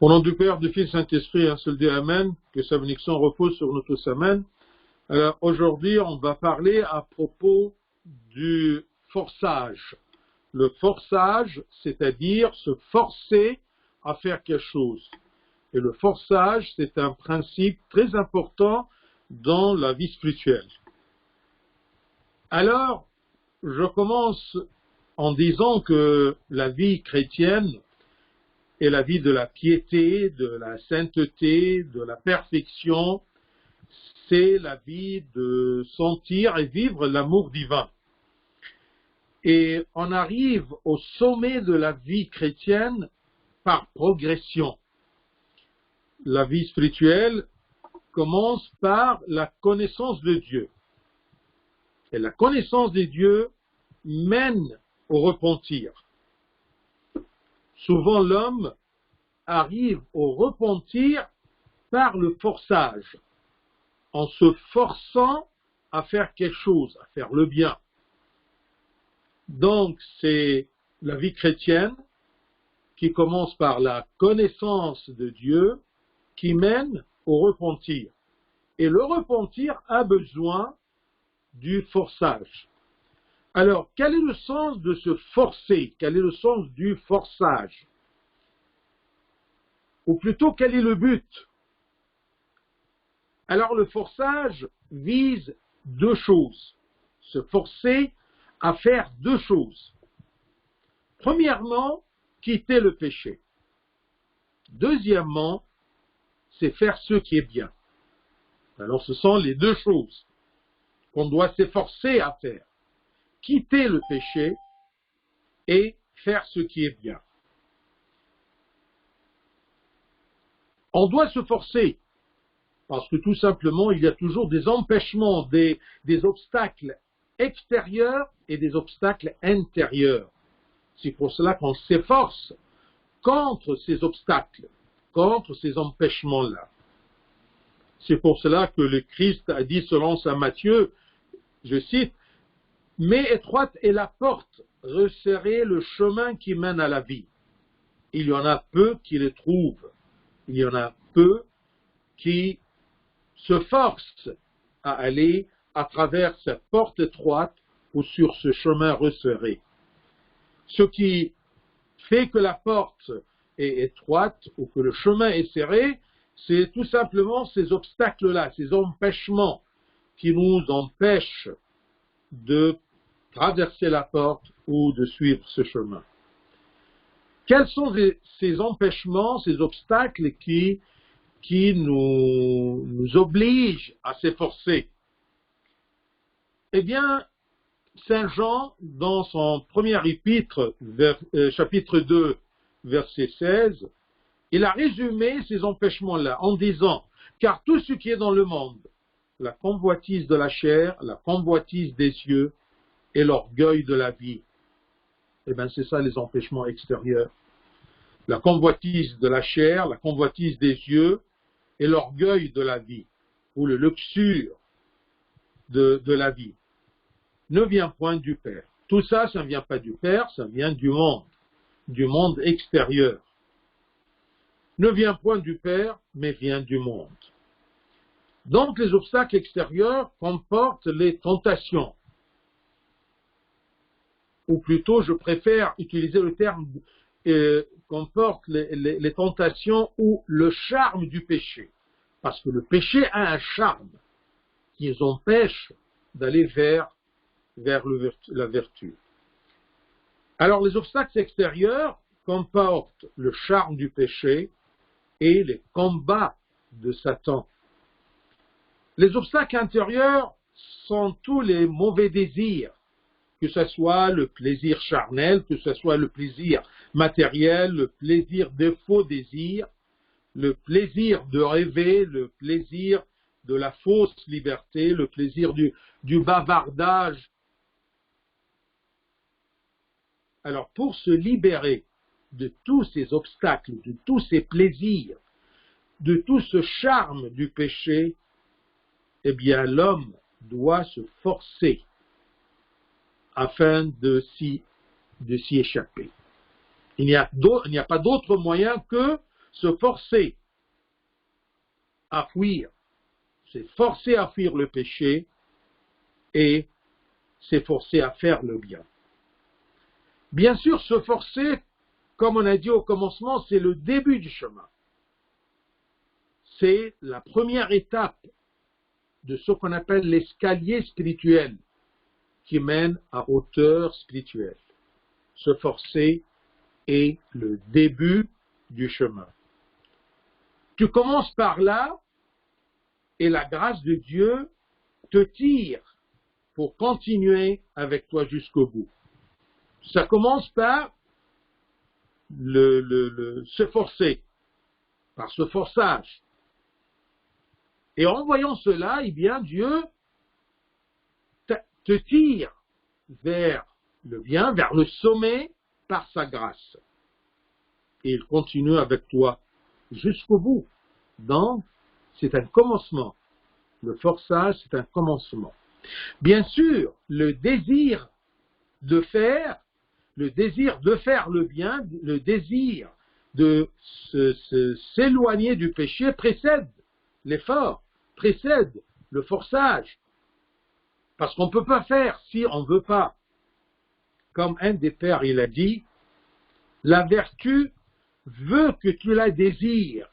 Au nom du Père, du Fils, Saint-Esprit, un seul Dieu, Amen, que sa bénédiction repose sur nous tous, Amen. Alors aujourd'hui, on va parler à propos du forçage. Le forçage, c'est-à-dire se forcer à faire quelque chose. Et le forçage, c'est un principe très important dans la vie spirituelle. Alors, je commence en disant que la vie chrétienne est la vie de la piété, de la sainteté, de la perfection. C'est la vie de sentir et vivre l'amour divin. Et on arrive au sommet de la vie chrétienne par progression. La vie spirituelle commence par la connaissance de Dieu. Et la connaissance de Dieu mène au repentir. Souvent, l'homme arrive au repentir par le forçage, en se forçant à faire quelque chose, à faire le bien. Donc, c'est la vie chrétienne qui commence par la connaissance de Dieu, qui mène au repentir. Et le repentir a besoin du forçage. Alors, quel est le sens de se forcer? Quel est le sens du forçage? Ou plutôt, quel est le but? Alors, le forçage vise deux choses. Se forcer à faire deux choses. Premièrement, quitter le péché. Deuxièmement, c'est faire ce qui est bien. Alors, ce sont les deux choses qu'on doit s'efforcer à faire. Quitter le péché et faire ce qui est bien. On doit se forcer parce que tout simplement, il y a toujours des empêchements, des obstacles extérieurs et des obstacles intérieurs. C'est pour cela qu'on s'efforce contre ces obstacles, contre ces empêchements-là. C'est pour cela que le Christ a dit selon saint Matthieu, je cite, « Mais étroite est la porte, resserrez le chemin qui mène à la vie. Il y en a peu qui le trouvent. Il y en a peu qui se forcent à aller à travers cette porte étroite ou sur ce chemin resserré. » Ce qui fait que la porte est étroite ou que le chemin est serré, c'est tout simplement ces obstacles-là, ces empêchements qui nous empêchent de traverser la porte ou de suivre ce chemin. Quels sont ces empêchements, ces obstacles qui nous obligent à s'efforcer? Eh bien, Saint Jean, dans son premier épître, chapitre 2, verset 16, il a résumé ces empêchements-là en disant « Car tout ce qui est dans le monde, la convoitise de la chair, la convoitise des yeux et l'orgueil de la vie. » Eh bien, c'est ça les empêchements extérieurs. La convoitise de la chair, la convoitise des yeux et l'orgueil de la vie, ou le luxure de la vie, ne vient point du Père. Tout ça, ça ne vient pas du Père, ça vient du monde extérieur. Ne vient point du Père, mais vient du monde. Donc, les obstacles extérieurs comportent les tentations. Ou plutôt, je préfère utiliser le terme comporte les tentations ou le charme du péché. Parce que le péché a un charme qui nous empêche d'aller vers la vertu. Alors, les obstacles extérieurs comportent le charme du péché et les combats de Satan. Les obstacles intérieurs sont tous les mauvais désirs, que ce soit le plaisir charnel, que ce soit le plaisir matériel, le plaisir de faux désirs, le plaisir de rêver, le plaisir de la fausse liberté, le plaisir du bavardage. Alors, pour se libérer de tous ces obstacles, de tous ces plaisirs, de tout ce charme du péché, eh bien, l'homme doit se forcer afin de s'y échapper. Il n'y a pas d'autre moyen que se forcer à fuir, c'est forcer à fuir le péché et c'est forcer à faire le bien. Bien sûr, se forcer, comme on a dit au commencement, c'est le début du chemin. C'est la première étape de ce qu'on appelle l'escalier spirituel qui mène à hauteur spirituelle. Se forcer est le début du chemin. Tu commences par là et la grâce de Dieu te tire pour continuer avec toi jusqu'au bout. Ça commence par se forcer, par ce forçage. Et en voyant cela, eh bien, Dieu te tire vers le bien, vers le sommet, par sa grâce. Et il continue avec toi jusqu'au bout. Donc, c'est un commencement. Le forçage, c'est un commencement. Bien sûr, le désir de faire le bien, le désir de s'éloigner du péché précède l'effort, précède le forçage. Parce qu'on ne peut pas faire si on ne veut pas. Comme un des pères, il a dit, la vertu veut que tu la désires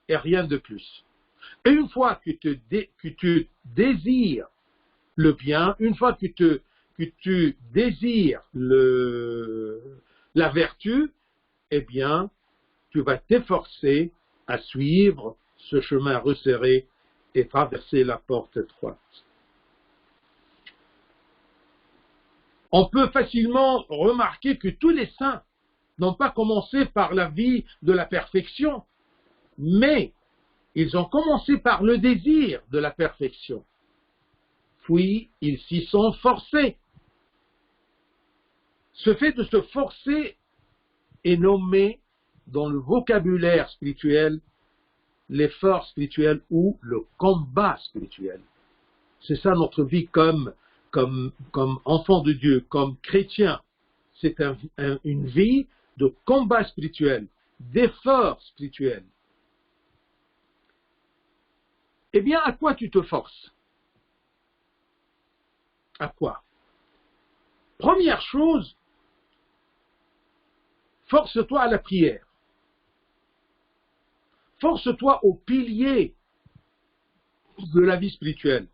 et rien de plus. Et une fois que tu désires le bien, une fois que tu désires la vertu, eh bien, tu vas t'efforcer à suivre ce chemin resserré et traverser la porte étroite. On peut facilement remarquer que tous les saints n'ont pas commencé par la vie de la perfection, mais ils ont commencé par le désir de la perfection. Puis, ils s'y sont forcés. Ce fait de se forcer est nommé dans le vocabulaire spirituel l'effort spirituel ou le combat spirituel. C'est ça notre vie comme enfant de Dieu, comme chrétien. C'est une vie de combat spirituel, d'effort spirituel. Eh bien, à quoi tu te forces? À quoi? Première chose, force-toi à la prière. Force-toi au pilier de la vie spirituelle.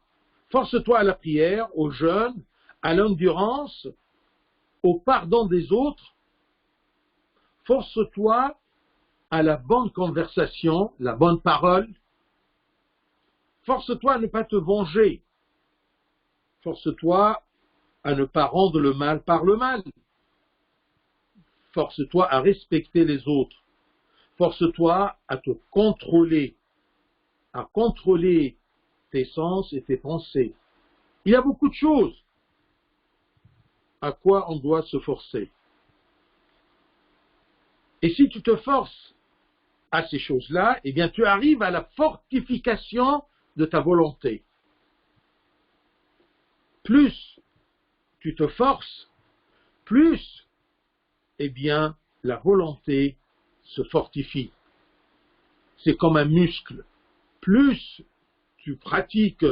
Force-toi à la prière, au jeûne, à l'endurance, au pardon des autres. Force-toi à la bonne conversation, la bonne parole. Force-toi à ne pas te venger. Force-toi à ne pas rendre le mal par le mal. Force-toi à respecter les autres. Force-toi à te contrôler, à contrôler tes sens et tes pensées. Il y a beaucoup de choses à quoi on doit se forcer. Et si tu te forces à ces choses-là, eh bien tu arrives à la fortification de ta volonté. Plus tu te forces, plus, eh bien, la volonté se fortifie. C'est comme un muscle. Plus tu pratiques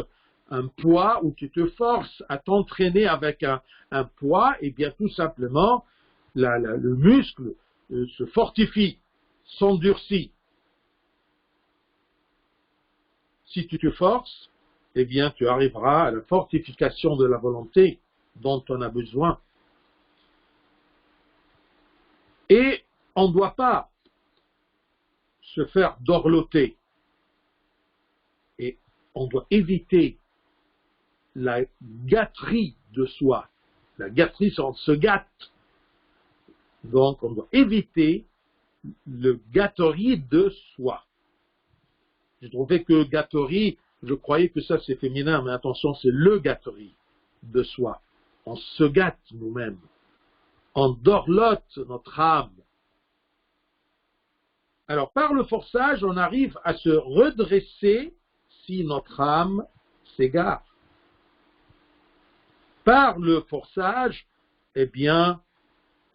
un poids ou tu te forces à t'entraîner avec un poids, eh bien tout simplement, le muscle se fortifie, s'endurcit. Si tu te forces, eh bien tu arriveras à la fortification de la volonté dont on a besoin. Et on ne doit pas se faire dorloter. Et on doit éviter la gâterie de soi. La gâterie, c'est on se gâte. Donc, on doit éviter le gâterie de soi. J'ai trouvé que gâterie, je croyais que ça c'est féminin, mais attention, c'est le gâterie de soi. On se gâte nous-mêmes. On dorlote notre âme. Alors, par le forçage, on arrive à se redresser si notre âme s'égare. Par le forçage, eh bien,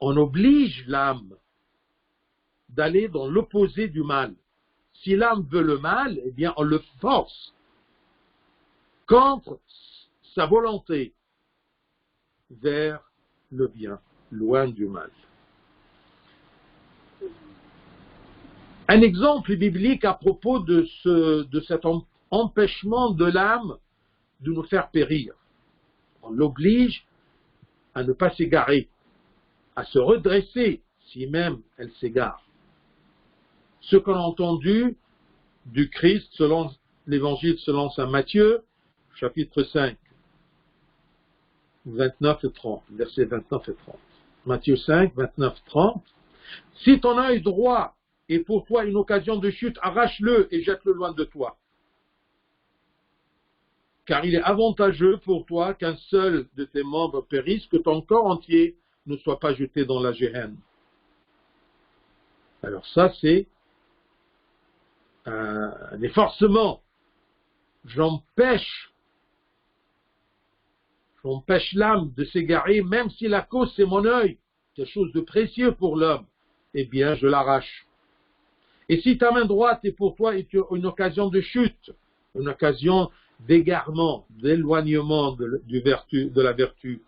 on oblige l'âme d'aller dans l'opposé du mal. Si l'âme veut le mal, eh bien on le force contre sa volonté vers le bien, loin du mal. Un exemple biblique à propos de cet empêchement de l'âme de nous faire périr. On l'oblige à ne pas s'égarer, à se redresser si même elle s'égare. Ce qu'on a entendu du Christ selon l'évangile selon saint Matthieu, chapitre 5, 29 et 30, versets 29 et 30. Matthieu 5, 29, 30. Si ton œil droit est pour toi une occasion de chute, arrache-le et jette-le loin de toi. Car il est avantageux pour toi qu'un seul de tes membres périsse, que ton corps entier ne soit pas jeté dans la géhenne. Alors ça, c'est un efforcement. J'empêche l'âme de s'égarer, même si la cause c'est mon œil, quelque chose de précieux pour l'homme, eh bien je l'arrache. Et si ta main droite est pour toi une occasion de chute, une occasion d'égarement, d'éloignement de la vertu,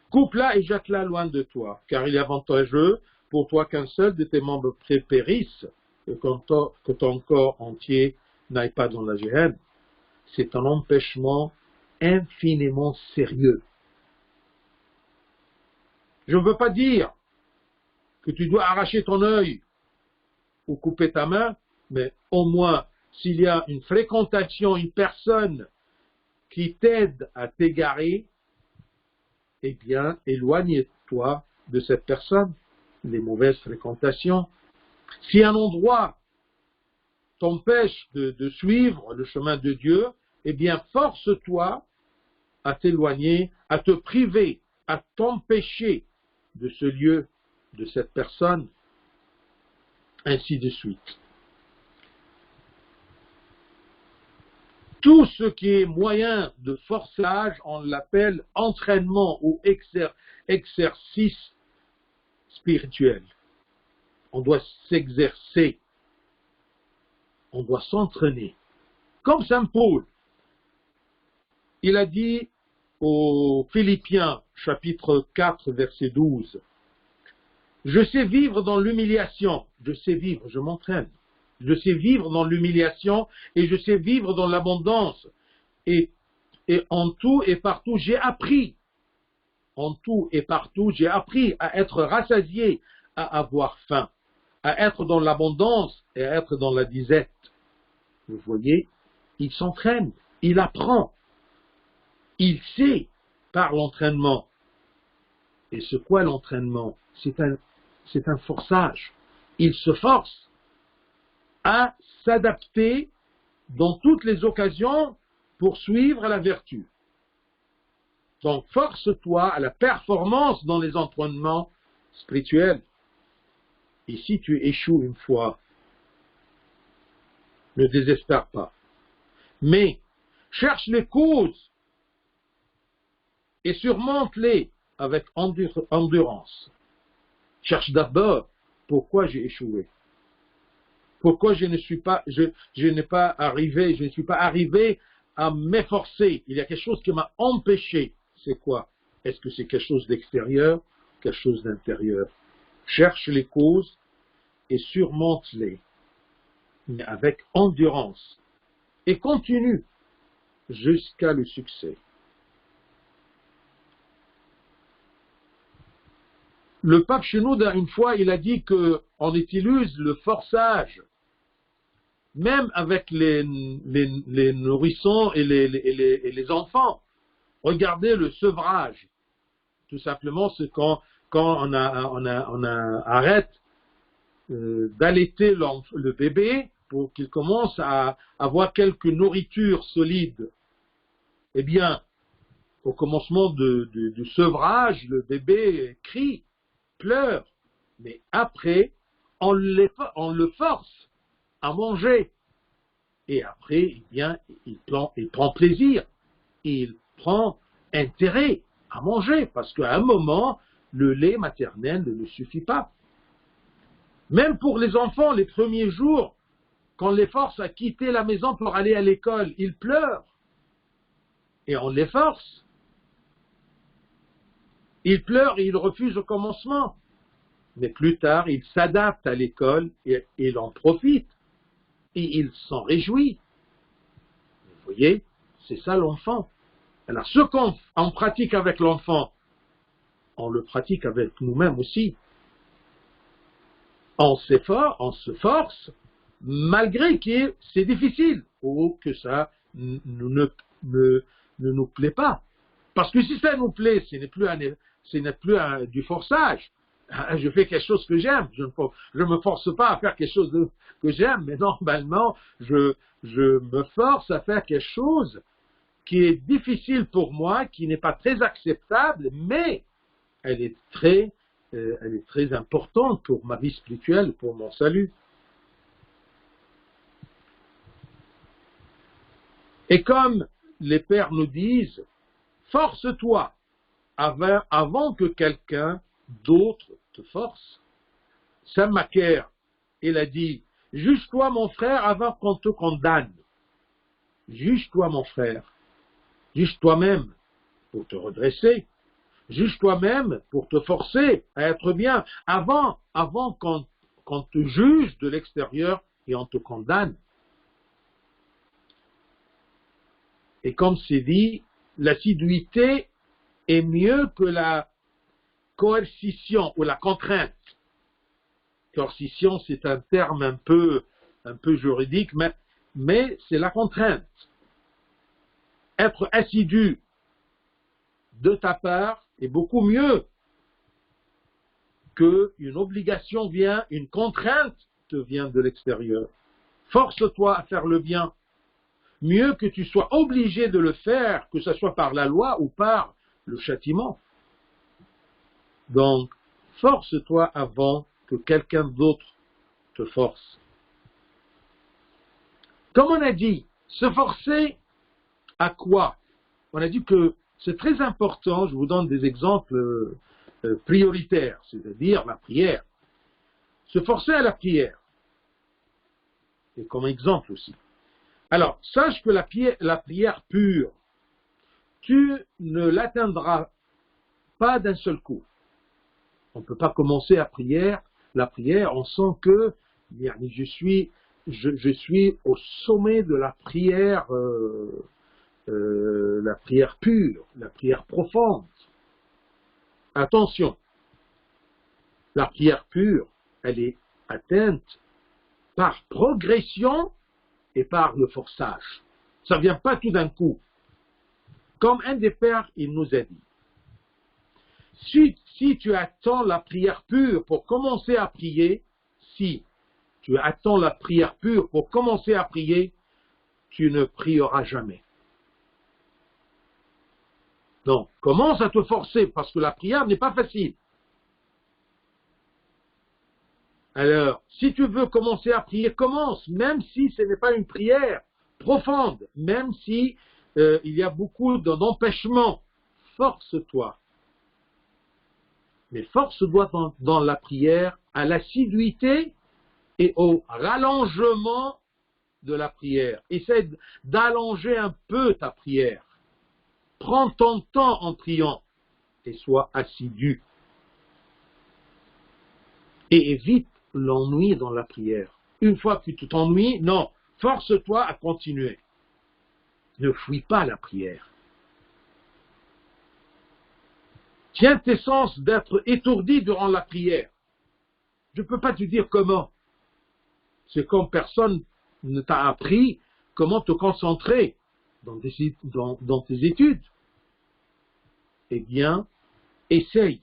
coupe-la et jette-la loin de toi, car il est avantageux pour toi qu'un seul de tes membres périsse, et que ton corps entier n'aille pas dans la géhenne. C'est un empêchement infiniment sérieux. Je ne veux pas dire que tu dois arracher ton œil ou couper ta main, mais au moins, s'il y a une fréquentation, une personne qui t'aide à t'égarer, eh bien, éloigne-toi de cette personne, les mauvaises fréquentations. Si un endroit t'empêche de suivre le chemin de Dieu, eh bien, force-toi à t'éloigner, à te priver, à t'empêcher de ce lieu, de cette personne, ainsi de suite. Tout ce qui est moyen de forçage, on l'appelle entraînement ou exercice spirituel. On doit s'exercer, on doit s'entraîner. Comme saint Paul, il a dit aux Philippiens, chapitre 4, verset 12, « Je sais vivre dans l'humiliation, je sais vivre, je m'entraîne. Je sais vivre dans l'humiliation et je sais vivre dans l'abondance. Et en tout et partout, j'ai appris. En tout et partout, j'ai appris à être rassasié, à avoir faim, à être dans l'abondance et à être dans la disette. » Vous voyez, il s'entraîne, il apprend. Il sait par l'entraînement. Et c'est quoi l'entraînement? C'est un forçage. Il se force à s'adapter dans toutes les occasions pour suivre la vertu. Donc, force-toi à la performance dans les entraînements spirituels. Et si tu échoues une fois, ne désespère pas. Mais, cherche les causes et surmonte-les avec endurance. Cherche d'abord pourquoi j'ai échoué. Pourquoi je ne suis pas arrivé à m'efforcer. Il y a quelque chose qui m'a empêché. C'est quoi? Est-ce que c'est quelque chose d'extérieur, quelque chose d'intérieur? Cherche les causes et surmonte-les, mais avec endurance. Et continue jusqu'à le succès. Le pape Chénoud, une fois, il a dit qu'on utilise le forçage, même avec les nourrissons et les enfants. Regardez le sevrage. Tout simplement, c'est quand on arrête d'allaiter le bébé pour qu'il commence à avoir quelques nourritures solides. Eh bien, au commencement du sevrage, le bébé crie, pleure, mais après, on le force à manger. Et après, eh bien, il prend plaisir, il prend intérêt à manger, parce qu'à un moment, le lait maternel ne suffit pas. Même pour les enfants, les premiers jours, quand on les force à quitter la maison pour aller à l'école, ils pleurent. Et on les force. Ils pleurent et ils refusent au commencement. Mais plus tard, ils s'adaptent à l'école et ils en profitent. Et ils s'en réjouissent. Vous voyez, c'est ça l'enfant. Alors, ce qu'on pratique avec l'enfant, on le pratique avec nous-mêmes aussi. On se force, malgré que c'est difficile, ou que ça ne nous plaît pas. Parce que si ça nous plaît, ce n'est plus du forçage. Je fais quelque chose que j'aime. Je ne me force pas à faire quelque chose que j'aime, mais normalement, je me force à faire quelque chose qui est difficile pour moi, qui n'est pas très acceptable, mais elle est très importante pour ma vie spirituelle, pour mon salut. Et comme les pères nous disent, force-toi avant que quelqu'un d'autre te force. Saint Macaire, il a dit, juge-toi mon frère avant qu'on te condamne. Juge-toi mon frère. Juge toi-même pour te redresser. Juge toi-même pour te forcer à être bien, avant qu'on te juge de l'extérieur et on te condamne. Et comme c'est dit, l'assiduité est mieux que la coercition ou la contrainte. Coercition, c'est un terme un peu juridique, mais c'est la contrainte. Être assidu de ta part est beaucoup mieux qu'une obligation une contrainte te vient de l'extérieur. Force-toi à faire le bien. Mieux que tu sois obligé de le faire, que ce soit par la loi ou par le châtiment. Donc, force-toi avant que quelqu'un d'autre te force. Comme on a dit, se forcer à quoi? On a dit que c'est très important, je vous donne des exemples prioritaires, c'est-à-dire la prière. Se forcer à la prière. Et comme exemple aussi. Alors, sache que la prière pure, tu ne l'atteindras pas d'un seul coup. On ne peut pas commencer la prière, on sent que je suis au sommet de la prière pure, la prière profonde. Attention, la prière pure, elle est atteinte par progression et par le forçage. Ça ne vient pas tout d'un coup. Comme un des pères, il nous a dit, si tu attends la prière pure pour commencer à prier, tu ne prieras jamais. Donc, commence à te forcer, parce que la prière n'est pas facile. Alors, si tu veux commencer à prier, commence, même si ce n'est pas une prière profonde, même si il y a beaucoup d'empêchements. Force-toi. Mais force-toi dans la prière à l'assiduité et au rallongement de la prière. Essaie d'allonger un peu ta prière. Prends ton temps en priant et sois assidu. Et évite l'ennui dans la prière. Une fois que tu t'ennuies, non, force-toi à continuer. Ne fuis pas la prière. Tiens tes sens d'être étourdi durant la prière. Je ne peux pas te dire comment. C'est comme personne ne t'a appris comment te concentrer dans tes études. Eh bien, essaye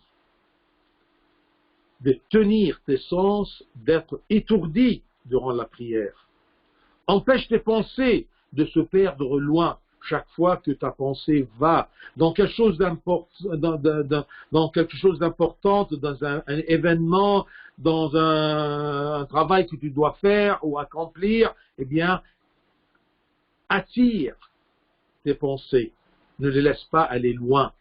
de tenir tes sens d'être étourdi durant la prière. Empêche tes pensées de se perdre loin chaque fois que ta pensée va dans quelque chose d'important, dans un événement, dans un travail que tu dois faire ou accomplir. Eh bien, attire tes pensées. Ne les laisse pas aller loin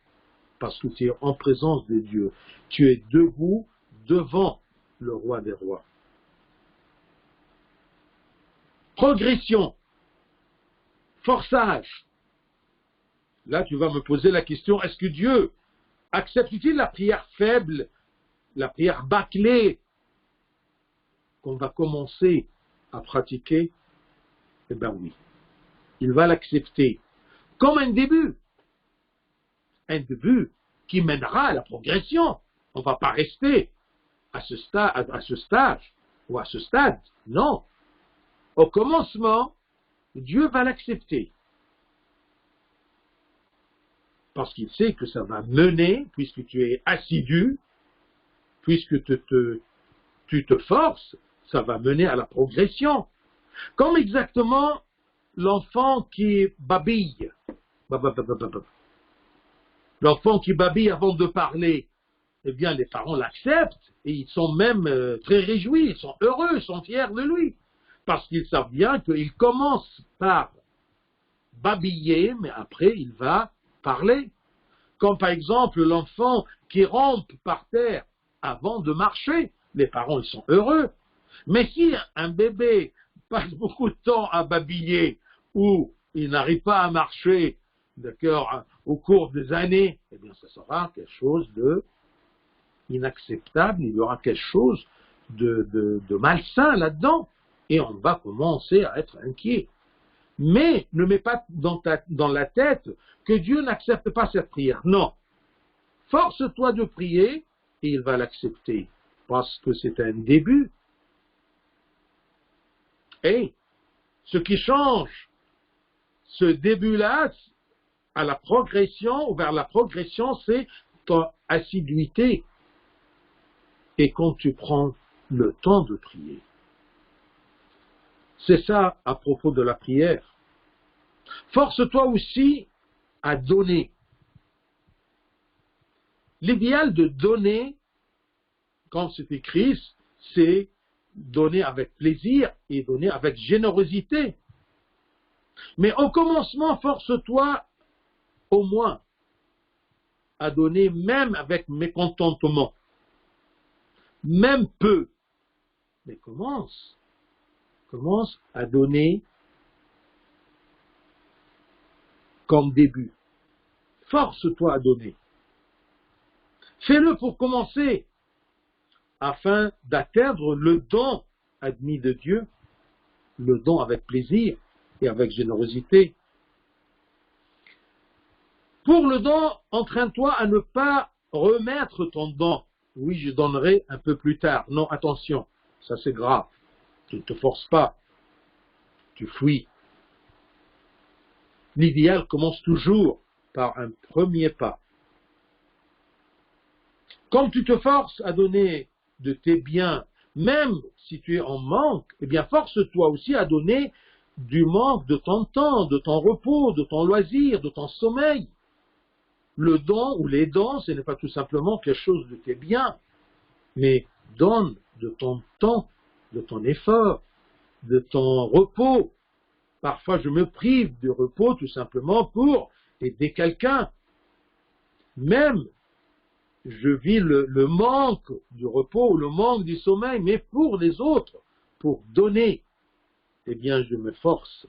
parce que tu es en présence de Dieu. Tu es debout devant le roi des rois. progression, forçage. Là, tu vas me poser la question, est-ce que Dieu accepte-t-il la prière faible, la prière bâclée qu'on va commencer à pratiquer? Eh bien oui, il va l'accepter comme un début qui mènera à la progression. On ne va pas rester à ce stage ou à ce stade, non. Au commencement, Dieu va l'accepter. Parce qu'il sait que ça va mener, puisque tu es assidu, puisque tu te forces, ça va mener à la progression. Comme exactement l'enfant qui babille. L'enfant qui babille avant de parler, eh bien les parents l'acceptent et ils sont même très réjouis, ils sont heureux, ils sont fiers de lui. Parce qu'ils savent bien qu'il commence par babiller, mais après il va parler. Comme par exemple l'enfant qui rampe par terre avant de marcher, les parents ils sont heureux. Mais si un bébé passe beaucoup de temps à babiller ou il n'arrive pas à marcher, d'accord, au cours des années, eh bien ça sera quelque chose de inacceptable, il y aura quelque chose de malsain là-dedans et on va commencer à être inquiet. Mais ne mets pas dans la tête que Dieu n'accepte pas cette prière. Non. Force-toi de prier et il va l'accepter. Parce que c'est un début. Et ce qui change ce début-là à la progression ou vers la progression, c'est ton assiduité. Et quand tu prends le temps de prier. C'est ça à propos de la prière. Force-toi aussi à donner. L'idéal de donner, comme c'est écrit, c'est donner avec plaisir et donner avec générosité. Mais au commencement, force-toi au moins à donner même avec mécontentement. Même peu. Mais commence à donner comme début. Force-toi à donner. Fais-le pour commencer, afin d'atteindre le don admis de Dieu, le don avec plaisir et avec générosité. Pour le don, entraîne-toi à ne pas remettre ton don. Oui, je donnerai un peu plus tard. Non, attention, ça c'est grave. Tu ne te forces pas, tu fuis. L'idéal commence toujours par un premier pas. Comme tu te forces à donner de tes biens, même si tu es en manque, eh bien force-toi aussi à donner du manque de ton temps, de ton repos, de ton loisir, de ton sommeil. Le don ou les dons, ce n'est pas tout simplement quelque chose de tes biens, mais donne de ton temps, de ton effort, de ton repos. Parfois, je me prive de repos tout simplement pour aider quelqu'un. Même, je vis le manque du repos, le manque du sommeil, mais pour les autres, pour donner, eh bien, je me force.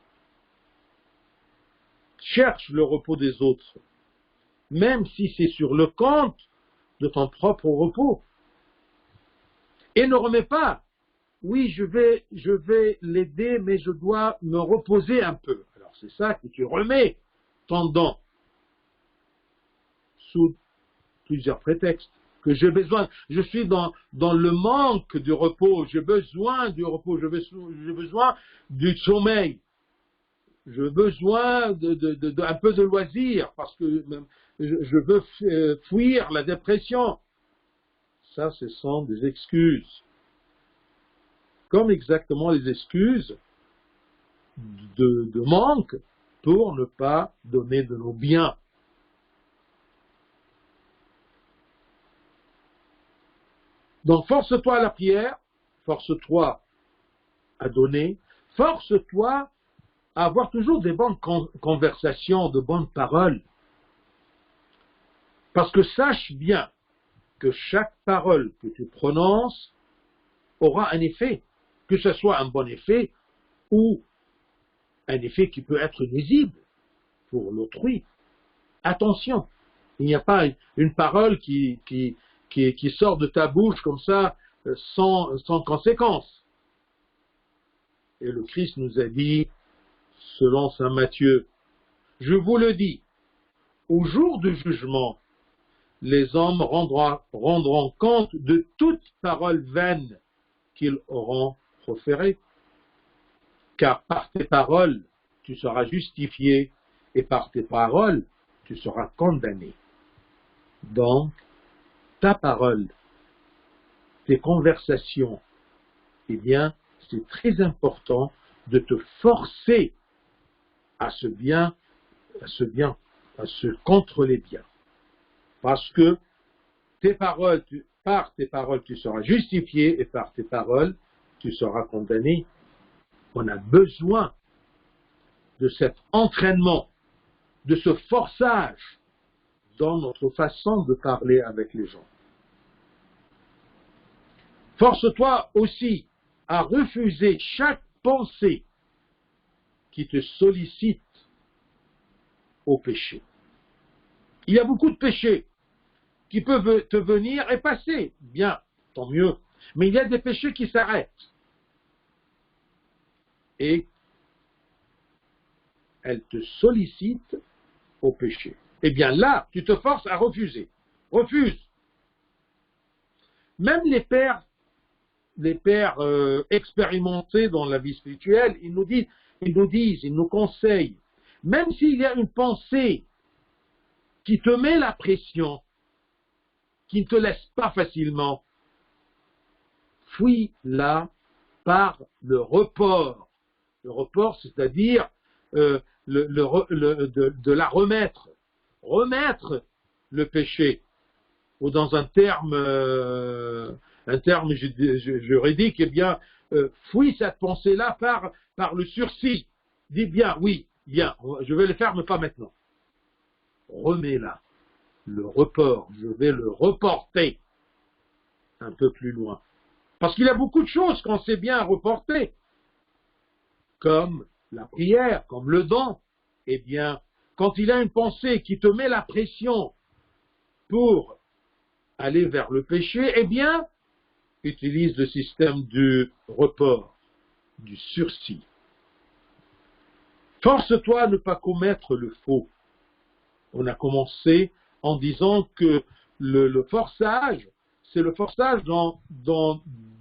Cherche le repos des autres, même si c'est sur le compte de ton propre repos. Et ne remets pas, oui, je vais l'aider, mais je dois me reposer un peu. Alors c'est ça que tu remets ton don sous plusieurs prétextes. Que j'ai besoin, je suis dans le manque du repos, j'ai besoin du repos, j'ai besoin du sommeil, j'ai besoin un peu de loisir, parce que je veux fuir la dépression. Ça, ce sont des excuses. Comme exactement les excuses de manque pour ne pas donner de nos biens. Donc, force-toi à la prière, force-toi à donner, force-toi à avoir toujours des bonnes conversations, de bonnes paroles. Parce que sache bien que chaque parole que tu prononces aura un effet, que ce soit un bon effet ou un effet qui peut être nuisible pour l'autrui. Attention, il n'y a pas une parole qui sort de ta bouche comme ça, sans conséquence. Et le Christ nous a dit, selon saint Matthieu, je vous le dis, au jour du jugement, les hommes rendront compte de toute parole vaine qu'ils auront proférée. Car par tes paroles, tu seras justifié, et par tes paroles, tu seras condamné. Donc, ta parole, tes conversations, eh bien, c'est très important de te forcer à se contrôler bien. Parce que par tes paroles, tu seras justifié, et par tes paroles, tu seras condamné. On a besoin de cet entraînement, de ce forçage dans notre façon de parler avec les gens. Force-toi aussi à refuser chaque pensée qui te sollicite au péché. Il y a beaucoup de péchés qui peuvent te venir et passer. Bien, tant mieux. Mais il y a des péchés qui s'arrêtent. Et elles te sollicitent au péché. Eh bien là, tu te forces à refuser. Refuse. Même les pères expérimentés dans la vie spirituelle, ils nous conseillent, même s'il y a une pensée qui te met la pression, qui ne te laisse pas facilement, fuis-la par le report. Le report, c'est-à-dire de la remettre. Remettre le péché. Ou dans un terme juridique, eh bien, fuis cette pensée-là par le sursis. Dis bien, oui, bien, je vais le faire, mais pas maintenant. Remets-la. Le report, je vais le reporter un peu plus loin. Parce qu'il y a beaucoup de choses qu'on sait bien reporter, comme la prière, comme le don. Eh bien, quand il y a une pensée qui te met la pression pour aller vers le péché, eh bien, utilise le système du report, du sursis. Force-toi à ne pas commettre le faux. On a commencé en disant que le forçage, c'est le forçage dans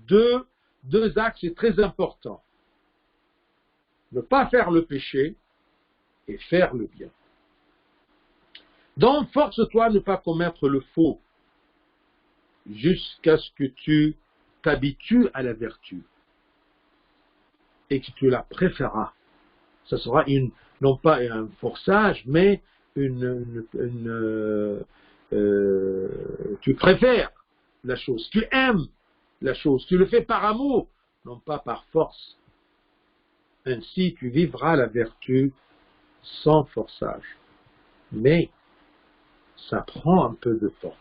deux axes très importants. Ne pas faire le péché et faire le bien. Donc, force-toi à ne pas commettre le faux jusqu'à ce que tu t'habitues à la vertu et que tu la préféreras. Ce sera non pas un forçage, mais tu préfères la chose, tu aimes la chose, tu le fais par amour, non pas par force. Ainsi, tu vivras la vertu sans forçage. Mais ça prend un peu de temps.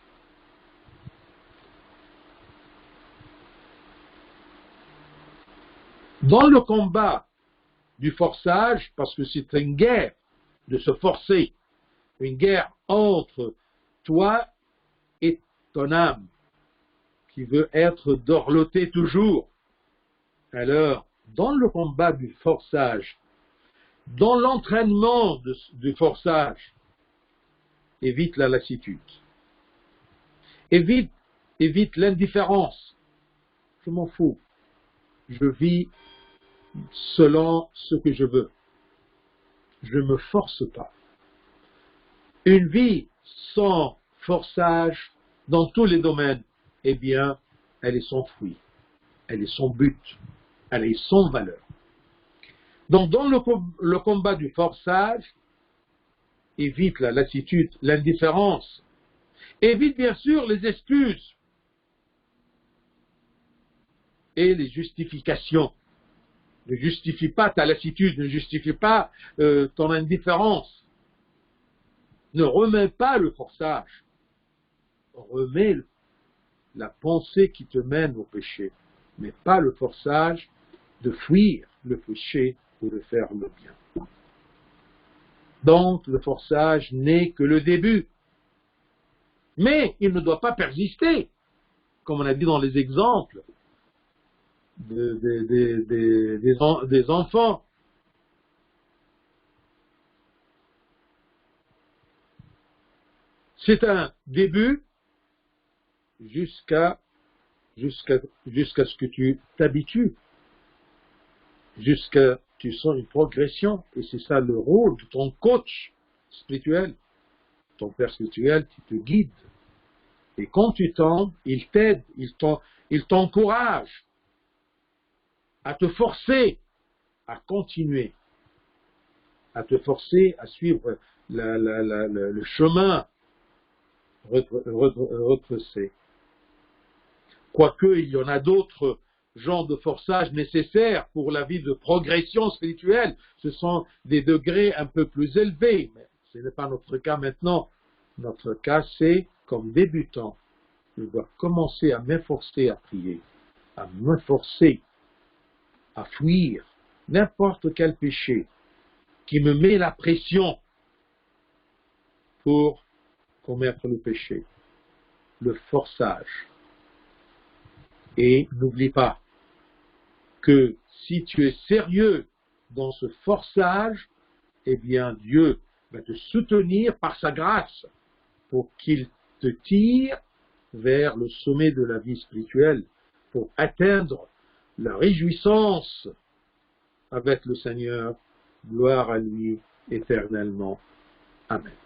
Dans le combat du forçage, parce que c'est une guerre de se forcer, une guerre entre toi et ton âme, qui veut être dorlotée toujours. Alors, dans le combat du forçage, dans l'entraînement du forçage, évite la lassitude. Évite l'indifférence. Je m'en fous. Je vis selon ce que je veux. Je ne me force pas. Une vie sans forçage dans tous les domaines, eh bien, elle est sans fruit. Elle est sans but. Elle est sans valeur. Donc, dans le combat du forçage, évite la lassitude, l'indifférence. Évite bien sûr les excuses et les justifications. Ne justifie pas ta lassitude, ne justifie pas ton indifférence. Ne remets pas le forçage. Remets la pensée qui te mène au péché, mais pas le forçage de fuir le péché ou de faire le bien. Donc, le forçage n'est que le début. Mais il ne doit pas persister, comme on a dit dans les exemples des enfants. C'est un début jusqu'à ce que tu t'habitues, jusqu'à ce que tu sens une progression. Et c'est ça le rôle de ton coach spirituel, ton père spirituel qui te guide. Et quand tu tombes, il t'aide, il t'encourage à te forcer à continuer, à te forcer à suivre le chemin retroussé. Quoique il y en a d'autres genres de forçage nécessaires pour la vie de progression spirituelle, ce sont des degrés un peu plus élevés, mais ce n'est pas notre cas maintenant. Notre cas, c'est comme débutant, je dois commencer à m'efforcer à prier, à m'efforcer à fuir n'importe quel péché qui me met la pression pour commettre le péché, le forçage. Et n'oublie pas que si tu es sérieux dans ce forçage, eh bien Dieu va te soutenir par sa grâce pour qu'il te tire vers le sommet de la vie spirituelle, pour atteindre la réjouissance avec le Seigneur. Gloire à lui éternellement. Amen.